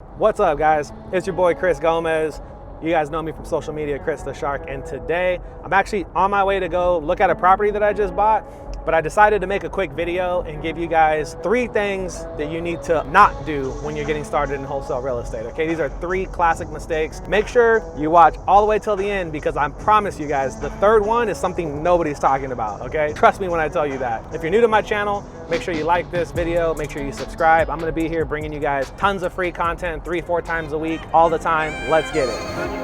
What's up, guys? It's your boy Chris Gomez. You guys know me from social media, Chris the Shark, and today I'm actually on my way to go look at a property that I just bought, but I decided to make a quick video and give you guys 3 things that you need to not do when you're getting started in wholesale real estate, okay? These are 3 classic mistakes. Make sure you watch all the way till the end because I promise you guys, the 3rd one is something nobody's talking about, okay? Trust me when I tell you that. If you're new to my channel, make sure you like this video, make sure you subscribe. I'm gonna be here bringing you guys tons of free content 3-4 times a week, all the time. Let's get it.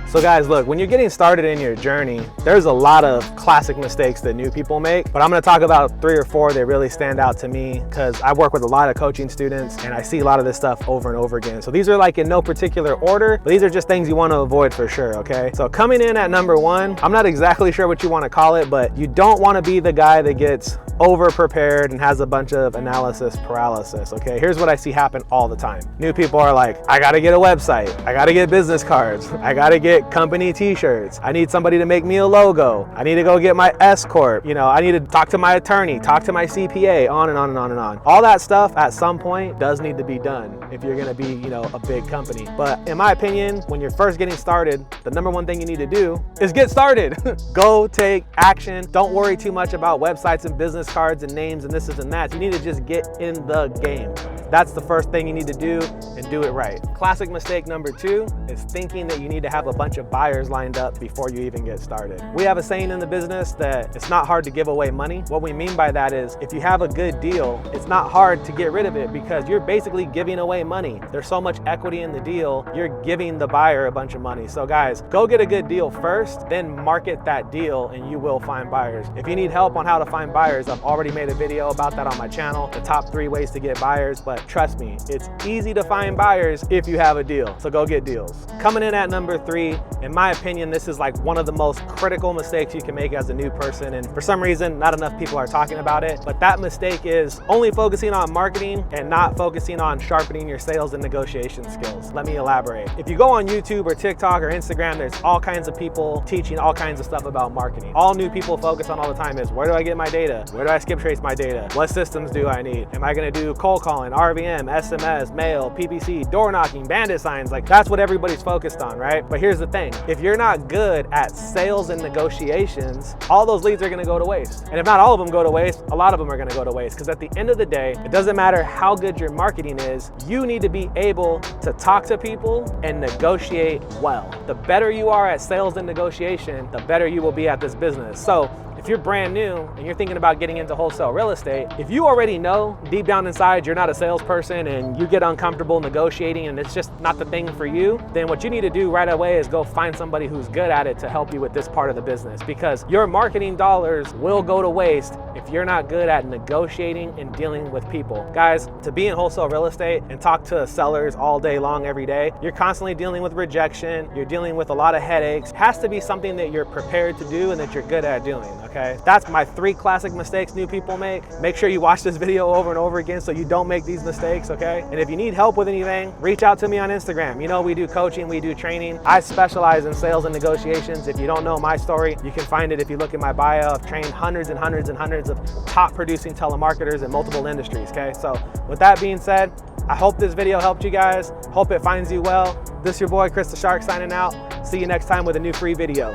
So guys, look, when you're getting started in your journey, there's a lot of classic mistakes that new people make, but I'm gonna talk about 3 or 4 that really stand out to me because I work with a lot of coaching students and I see a lot of this stuff over and over again. So these are like in no particular order, but these are just things you wanna avoid for sure, okay? So coming in at number 1, I'm not exactly sure what you wanna call it, but you don't wanna be the guy that gets over prepared and has a bunch of analysis paralysis, okay? Here's what I see happen all the time. New people are like, I gotta get a website, I gotta get business cards, I gotta get company t-shirts, I need somebody to make me a logo, I need to go get my S Corp, you know, I need to talk to my attorney, talk to my CPA, on and on and on and on. All that stuff at some point does need to be done if you're gonna be, you know, a big company. But in my opinion, when you're first getting started, the number 1 thing you need to do is get started. Go take action. Don't worry too much about websites and business cards and names and this and that. You need to just get in the game. That's the first thing you need to do, and do it right. Classic mistake number 2 is thinking that you need to have a bunch of buyers lined up before you even get started. We have a saying in the business that it's not hard to give away money. What we mean by that is if you have a good deal, it's not hard to get rid of it because you're basically giving away money. There's so much equity in the deal, you're giving the buyer a bunch of money. So guys, go get a good deal first, then market that deal and you will find buyers. If you need help on how to find buyers, I've already made a video about that on my channel, the top 3 ways to get buyers, but trust me, it's easy to find buyers if you have a deal. So go get deals. Coming in at number 3, in my opinion, this is like one of the most critical mistakes you can make as a new person. And for some reason, not enough people are talking about it. But that mistake is only focusing on marketing and not focusing on sharpening your sales and negotiation skills. Let me elaborate. If you go on YouTube or TikTok or Instagram, there's all kinds of people teaching all kinds of stuff about marketing. All new people focus on all the time is, where do I get my data? Where do I skip trace my data? What systems do I need? Am I gonna do cold calling, RVM, SMS, mail, PPC, door knocking, bandit signs? Like, that's what everybody's focused on, right? But here's the thing. If you're not good at sales and negotiations, all those leads are gonna go to waste. And if not all of them go to waste, a lot of them are gonna go to waste. Because at the end of the day, it doesn't matter how good your marketing is, you need to be able to talk to people and negotiate well. The better you are at sales and negotiation, the better you will be at this business. So if you're brand new and you're thinking about getting into wholesale real estate, if you already know deep down inside you're not a salesperson and you get uncomfortable negotiating and it's just not the thing for you, then what you need to do right away is go find somebody who's good at it to help you with this part of the business, because your marketing dollars will go to waste if you're not good at negotiating and dealing with people. Guys, to be in wholesale real estate and talk to sellers all day long, every day, you're constantly dealing with rejection, you're dealing with a lot of headaches. It has to be something that you're prepared to do and that you're good at doing, okay? That's my 3 classic mistakes new people make. Make sure you watch this video over and over again so you don't make these mistakes, okay? And if you need help with anything, reach out to me on Instagram. You know, we do coaching, we do training. I specialize in sales and negotiations. If you don't know my story, you can find it if you look in my bio. I've trained hundreds and hundreds and hundreds of top producing telemarketers in multiple industries, okay? So with that being said, I hope this video helped you guys. Hope it finds you well. This is your boy, Chris the Shark, signing out. See you next time with a new free video.